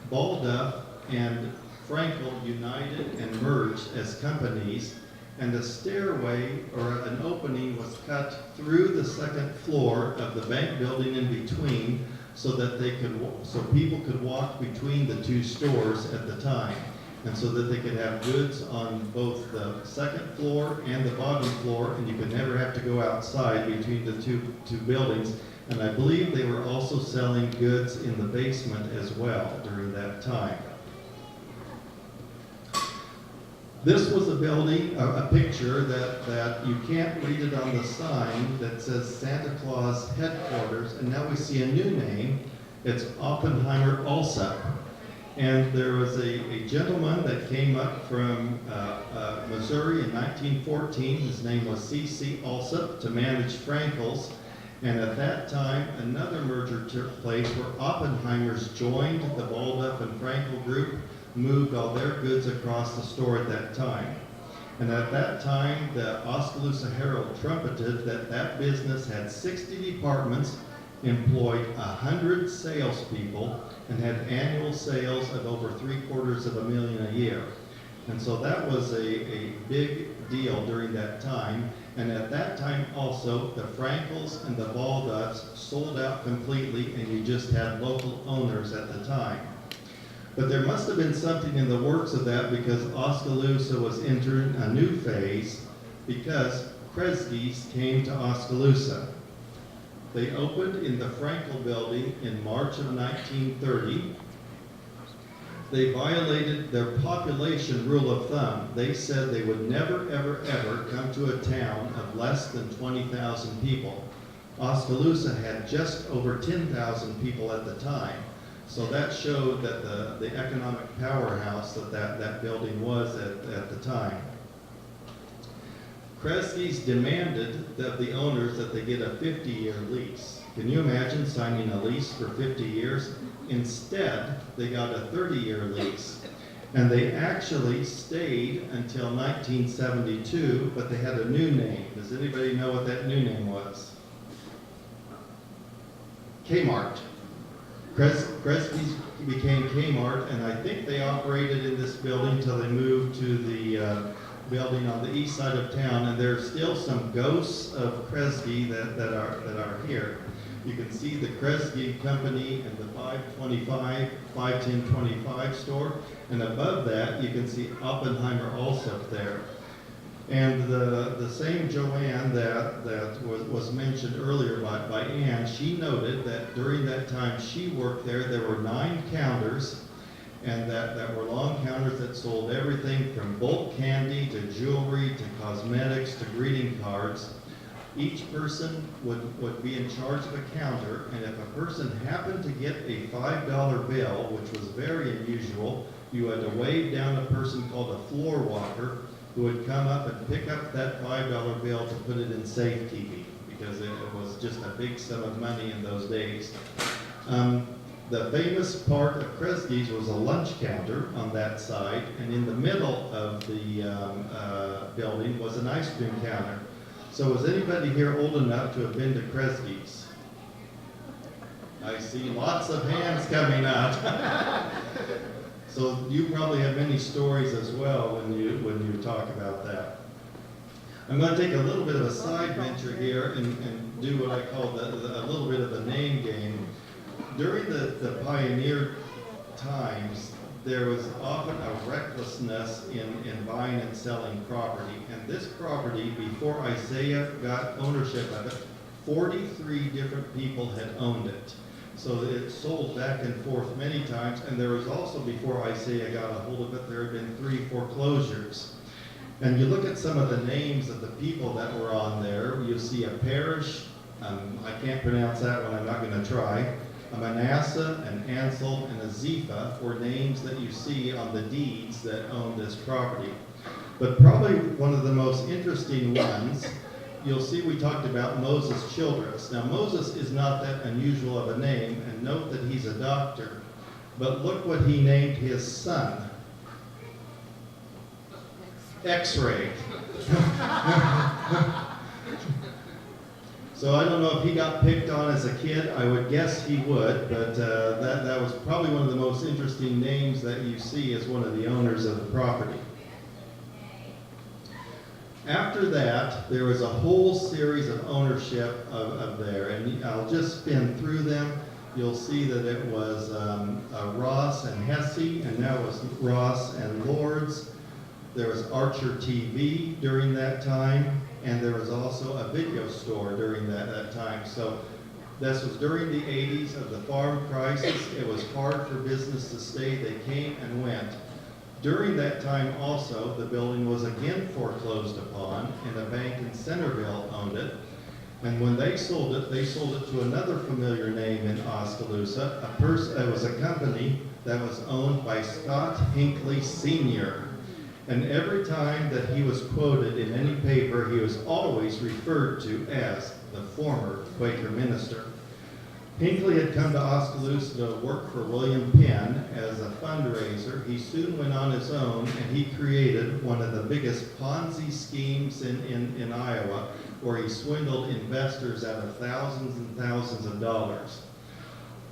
C: Balduff and Frankel united and merged as companies, and a stairway or an opening was cut through the second floor of the bank building in between so that so people could walk between the two stores at the time, and so that they could have goods on both the second floor and the bottom floor, and you could never have to go outside between the two buildings. And I believe they were also selling goods in the basement as well during that time. This was a building, a picture that you can't read it on the sign that says Santa Claus Headquarters, and now we see a new name. It's Oppenheimer Alsop. And there was a gentleman that came up from Missouri in 1914. His name was C.C. Alsop, to manage Frankel's. And at that time, another merger took place where Oppenheimer's joined the Balduff and Frankel group, moved all their goods across the store at that time. And at that time, the Oskaloosa Herald trumpeted that that business had 60 departments, employed 100 salespeople, and had annual sales of over $750,000 a year. And so that was a big deal during that time. And at that time also, the Frankels and the Balduffs sold out completely, and you just had local owners at the time. But there must have been something in the works of that, because Oskaloosa was entering a new phase because Kresge's came to Oskaloosa. They opened in the Frankel building in March of 1930. They violated their population rule of thumb. They said they would never, ever, ever come to a town of less than 20,000 people. Oskaloosa had just over 10,000 people at the time. So that showed that the economic powerhouse that building was at the time. Kresge's demanded of the owners that they get a 50-year lease. Can you imagine signing a lease for 50 years? Instead, they got a 30-year lease. And they actually stayed until 1972, but they had a new name. Does anybody know what that new name was? Kmart. Kresge's became Kmart, and I think they operated in this building until they moved to the building on the east side of town, and there's still some ghosts of Kresge that are here. You can see the Kresge company in the 51025 store, and above that you can see Oppenheimer also there. And the same Joanne that was mentioned earlier by Ann, she noted that during that time she worked there were 9 counters, and that were long counters that sold everything from bulk candy to jewelry to cosmetics to greeting cards. Each person would be in charge of a counter, and if a person happened to get a $5 bill, which was very unusual, you had to wave down a person called a floor walker, who would come up and pick up that $5 bill to put it in safekeeping, because it was just a big sum of money in those days. The famous part of Kresge's was a lunch counter on that side, and in the middle of the building was an ice cream counter. So was anybody here old enough to have been to Kresge's? I see lots of hands coming up. So you probably have many stories as well when you talk about that. I'm going to take a little bit of a side venture here and do what I call a little bit of the name game. During the pioneer times, there was often a recklessness in buying and selling property. And this property, before Isaiah got ownership of it, 43 different people had owned it. So it sold back and forth many times, and there was also, before Isaiah got a hold of it, there had been 3 foreclosures. And you look at some of the names of the people that were on there, you see a Parish, I can't pronounce that one, I'm not going to try. A Manasseh, an Ansel, and a Zepha were names that you see on the deeds that own this property. But probably one of the most interesting ones, you'll see we talked about Moses Childress. Now Moses is not that unusual of a name, and note that he's a doctor. But look what he named his son. X-ray. So I don't know if he got picked on as a kid. I would guess he would, but that was probably one of the most interesting names that you see as one of the owners of the property. After that, there was a whole series of ownership of there, and I'll just spin through them. You'll see that it was Ross and Hesse, and now it was Ross and Lords. There was Archer TV during that time, and there was also a video store during that time. So this was during the 80s of the farm crisis. It was hard for business to stay. They came and went. During that time also, the building was again foreclosed upon, and a bank in Centerville owned it. And when they sold it to another familiar name in Oskaloosa. It was a company that was owned by Scott Hinckley Sr. And every time that he was quoted in any paper, he was always referred to as the former Quaker minister. Hinckley had come to Oskaloosa to work for William Penn as a fundraiser. He soon went on his own, and he created one of the biggest Ponzi schemes in Iowa, where he swindled investors out of thousands and thousands of dollars.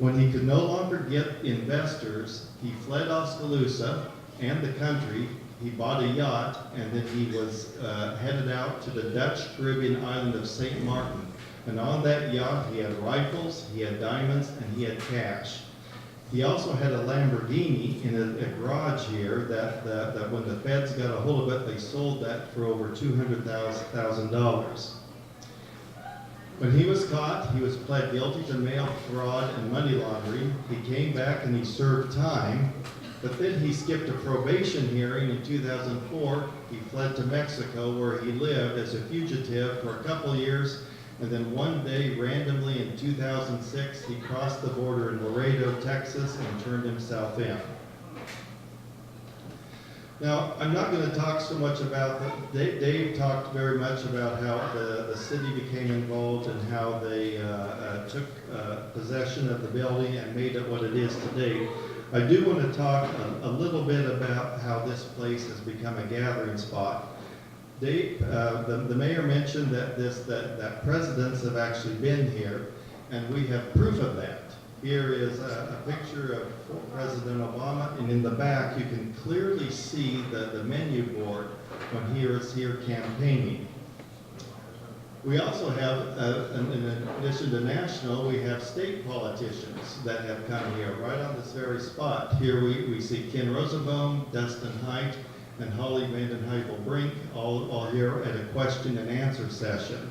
C: When he could no longer get investors, he fled Oskaloosa and the country. He bought a yacht, and then he was headed out to the Dutch Caribbean island of St. Martin. And on that yacht, he had rifles, he had diamonds, and he had cash. He also had a Lamborghini in a garage here that when the feds got a hold of it, they sold that for over $200,000. When he was caught, he was pled guilty to mail fraud and money laundering. He came back and he served time. But then he skipped a probation hearing in 2004. He fled to Mexico, where he lived as a fugitive for a couple years. And then one day, randomly in 2006, he crossed the border in Laredo, Texas, and turned himself in. Now, I'm not going to talk so much about that. Dave talked very much about how the city became involved and how they took possession of the building and made it what it is today. I do want to talk a little bit about how this place has become a gathering spot. Dave, the mayor mentioned that presidents have actually been here, and we have proof of that. Here is a picture of President Obama, and in the back you can clearly see the menu board when he was here campaigning. We also have, in addition to national, we have state politicians that have come here right on this very spot. Here we see Ken Rosenbaum, Dustin Hite, and Holly Vanden Heuvel-Brink, all here at a question and answer session.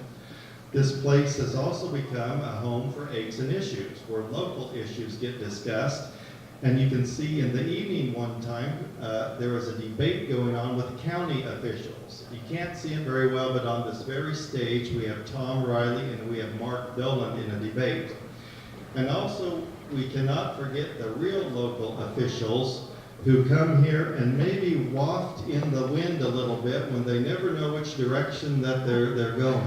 C: This place has also become a home for Aches and Issues, where local issues get discussed. And you can see in the evening one time, there was a debate going on with county officials. You can't see it very well, but on this very stage, we have Tom Riley and we have Mark Dolan in a debate. And also, we cannot forget the real local officials who come here and maybe waft in the wind a little bit when they never know which direction that they're going.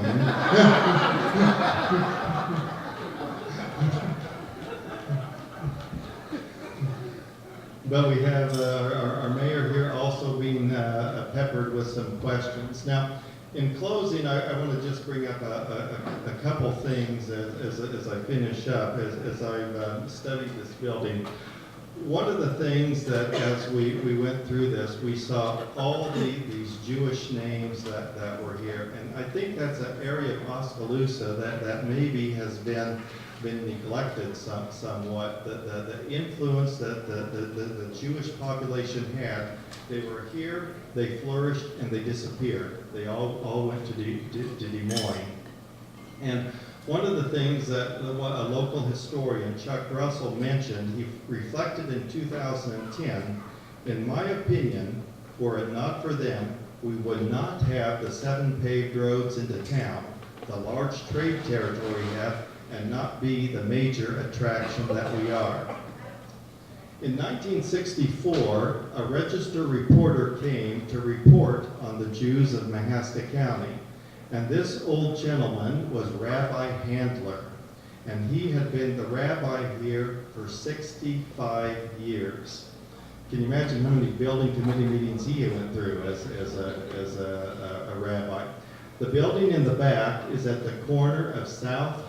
C: But we have our mayor here also being peppered with some questions. Now, in closing, I want to just bring up a couple things as I finish up, as I've studied this building. One of the things that as we went through this, we saw all these Jewish names that were here. And I think that's an area of Oskaloosa that maybe has been neglected somewhat. The influence that the Jewish population had, they were here, they flourished, and they disappeared. They all went to Des Moines. And one of the things that a local historian, Chuck Russell, mentioned, he reflected in 2010, in my opinion, were it not for them, we would not have the 7 paved roads into town, the large trade territory we have, and not be the major attraction that we are. In 1964, a Register reporter came to report on the Jews of Mahaska County. And this old gentleman was Rabbi Handler. And he had been the rabbi here for 65 years. Can you imagine how many building committee meetings he went through as a rabbi? The building in the back is at the corner of South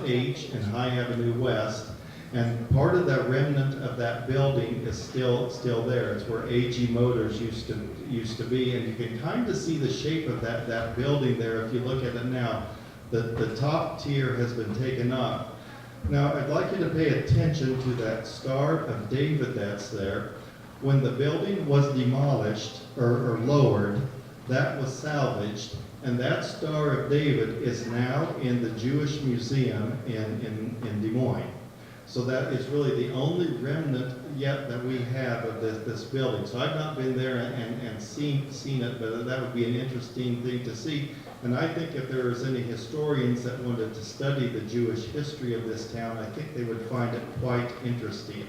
C: H and High Avenue West, and part of that remnant of that building is still there. It's where AG Motors used to be, and you can kind of see the shape of that building there if you look at it now. The top tier has been taken off. Now, I'd like you to pay attention to that Star of David that's there. When the building was demolished or lowered, that was salvaged, and that Star of David is now in the Jewish Museum in Des Moines. So that is really the only remnant yet that we have of this building. So I've not been there and seen it, but that would be an interesting thing to see. And I think if there was any historians that wanted to study the Jewish history of this town, I think they would find it quite interesting.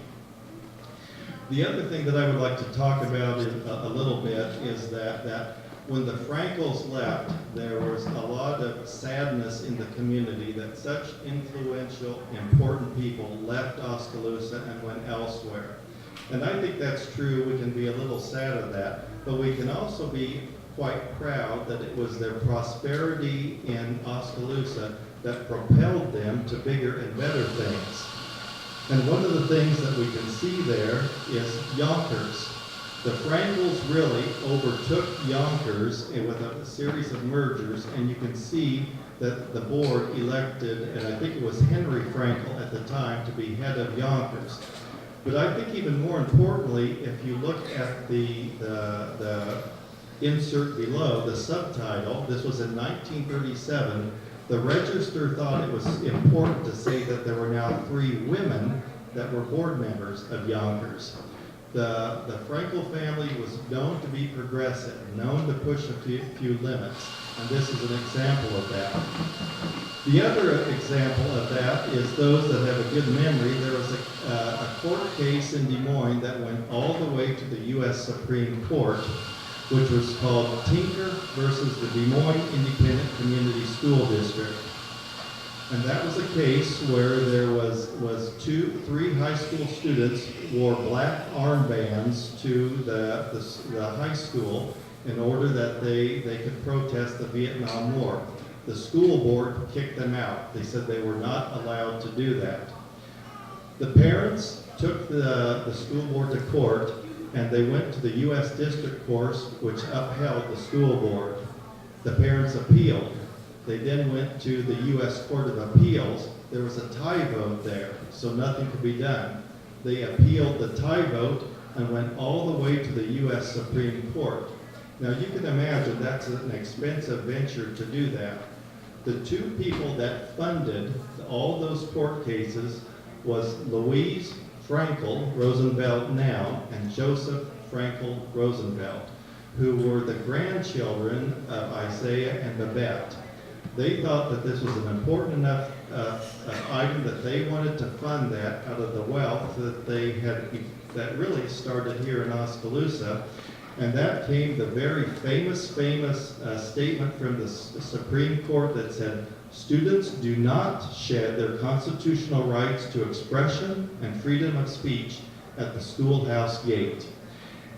C: The other thing that I would like to talk about a little bit is that when the Frankels left, there was a lot of sadness in the community that such influential, important people left Oskaloosa and went elsewhere. And I think that's true. We can be a little sad of that, but we can also be quite proud that it was their prosperity in Oskaloosa that propelled them to bigger and better things. And one of the things that we can see there is Yonkers. The Frankels really overtook Yonkers with a series of mergers, and you can see that the board elected, and I think it was Henry Frankel at the time, to be head of Yonkers. But I think even more importantly, if you look at the insert below, the subtitle, this was in 1937, the Register thought it was important to say that there were now 3 women that were board members of Yonkers. The Frankel family was known to be progressive, known to push a few limits, and this is an example of that. The other example of that is those that have a good memory. There was a court case in Des Moines that went all the way to the U.S. Supreme Court, which was called Tinker versus the Des Moines Independent Community School District. And that was a case where there was 3 high school students wore black armbands to the high school in order that they could protest the Vietnam War. The school board kicked them out. They said they were not allowed to do that. The parents took the school board to court, and they went to the U.S. District Court, which upheld the school board. The parents appealed. They then went to the U.S. Court of Appeals. There was a tie vote there, so nothing could be done. They appealed the tie vote and went all the way to the U.S. Supreme Court. Now you can imagine that's an expensive venture to do that. The 2 people that funded all those court cases was Louise Frankel, Rosenfeld now, and Joseph Frankel Rosenfeld, who were the grandchildren of Isaiah and Babette. They thought that this was an important enough item that they wanted to fund that out of the wealth that really started here in Oskaloosa. And that came the very famous statement from the Supreme Court that said, students do not shed their constitutional rights to expression and freedom of speech at the schoolhouse gate.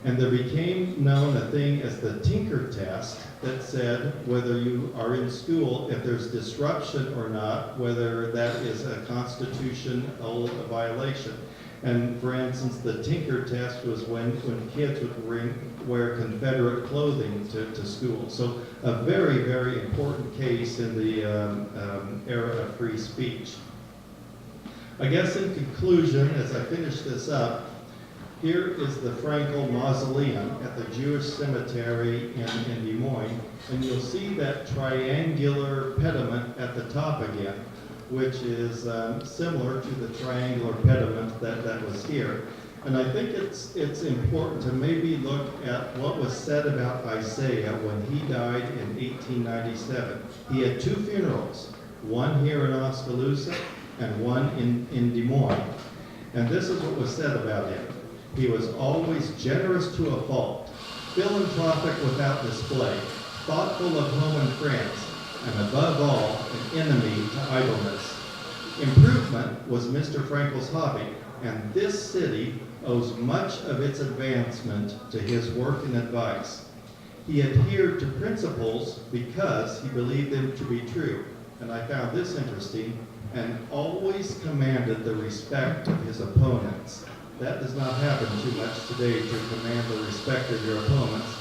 C: And there became known a thing as the tinker test that said whether you are in school, if there's disruption or not, whether that is a constitutional violation. And for instance, the tinker test was when kids would wear Confederate clothing to school. So a very, very important case in the era of free speech. I guess in conclusion, as I finish this up, here is the Frankel Mausoleum at the Jewish Cemetery in Des Moines, and you'll see that triangular pediment at the top again, which is similar to the triangular pediment that was here. And I think it's important to maybe look at what was said about Isaiah when he died in 1897. He had two funerals, one here in Oskaloosa and one in Des Moines. And this is what was said about him. He was always generous to a fault, philanthropic without display, thoughtful of home and friends, and above all, an enemy to idleness. Improvement was Mr. Frankel's hobby, and this city owes much of its advancement to his work and advice. He adhered to principles because he believed them to be true, and I found this interesting, and always commanded the respect of his opponents. That does not happen too much today, to command the respect of your opponents.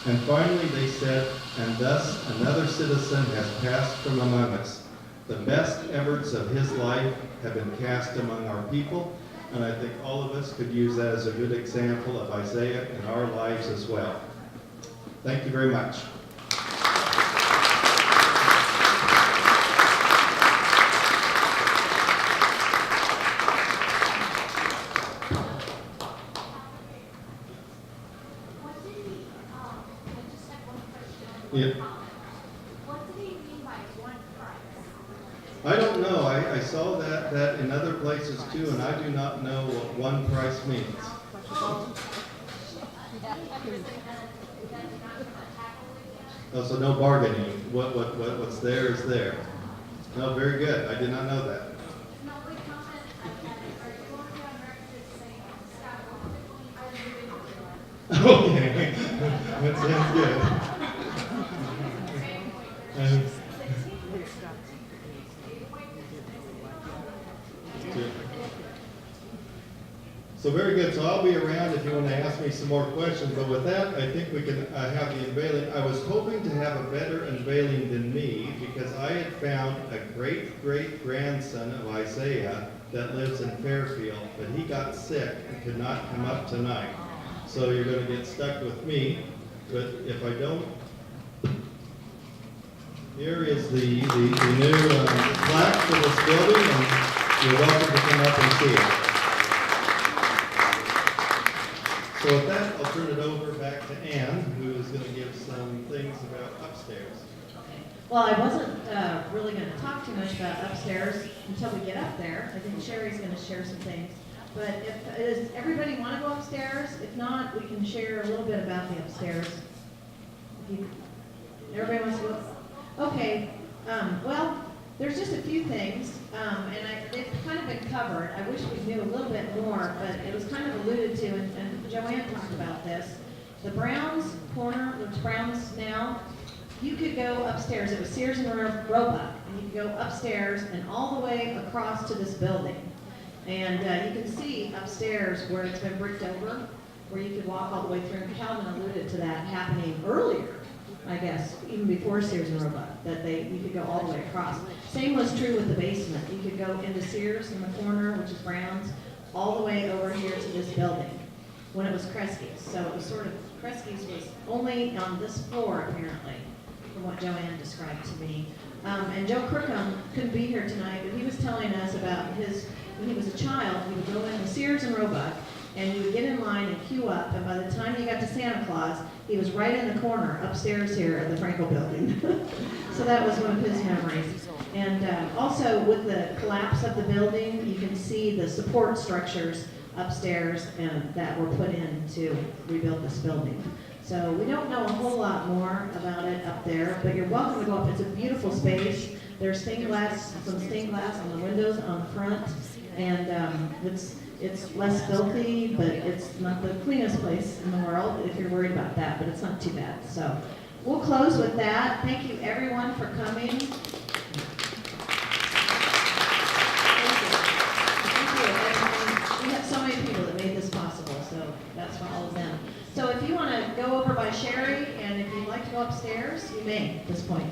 C: And finally they said, and thus another citizen has passed from among us. The best efforts of his life have been cast among our people, and I think all of us could use that as a good example of Isaiah in our lives as well. Thank you very much. Yeah.
D: What did he mean by one price?
C: I don't know. I saw that in other places too, and I do not know what one price means. Oh, so no bargaining. What's there is there. No, very good. I did not know that.
D: No, we comment, are you okay on record saying, Scott,
C: Okay. That sounds good. So very good. So I'll be around if you want to ask me some more questions. But with that, I think we can have the unveiling. I was hoping to have a better unveiling than me because I had found a great-great-grandson of Isaiah that lives in Fairfield, but he got sick and could not come up tonight. So you're going to get stuck with me. But if I don't, here is the new plaque for this building, and you're welcome to come up and see it. So with that, I'll turn it over back to Ann, who is going to give some things about upstairs.
A: Well, I wasn't really going to talk too much about upstairs until we get up there. I think Sherry's going to share some things. But does everybody want to go upstairs? If not, we can share a little bit about the upstairs. Everybody wants to go? Okay. Well, there's just a few things, and they've kind of been covered. I wish we knew a little bit more, but it was kind of alluded to, and Joanne talked about this. The Browns corner, which Browns now, you could go upstairs. It was Sears and Roebuck, and you could go upstairs and all the way across to this building. And you can see upstairs where it's been bricked over, where you could walk all the way through. And Calvin alluded to that happening earlier, I guess, even before Sears and Roebuck, that you could go all the way across. Same was true with the basement. You could go into Sears in the corner, which is Brown's, all the way over here to this building when it was Kresge's. So it was sort of, Kresge's was only on this floor, apparently, from what Joanne described to me. And Joe Crookham couldn't be here tonight, but he was telling us about when he was a child, he would go into Sears and Roebuck, and you would get in line and queue up, and by the time you got to Santa Claus, he was right in the corner upstairs here at the Frankel building. So that was one of his memories. And also with the collapse of the building, you can see the support structures upstairs that were put in to rebuild this building. So we don't know a whole lot more about it up there, but you're welcome to go up. It's a beautiful space. There's some stained glass on the windows on the front, and It's less filthy, but it's not the cleanest place in the world if you're worried about that, but it's not too bad. So we'll close with that. Thank you everyone for coming. Thank you. We have so many people that made this possible, so that's for all of them. So if you want to go over by Sherry, and if you'd like to go upstairs, you may at this point.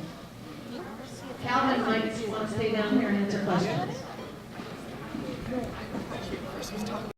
A: Calvin might want to stay down here and answer questions.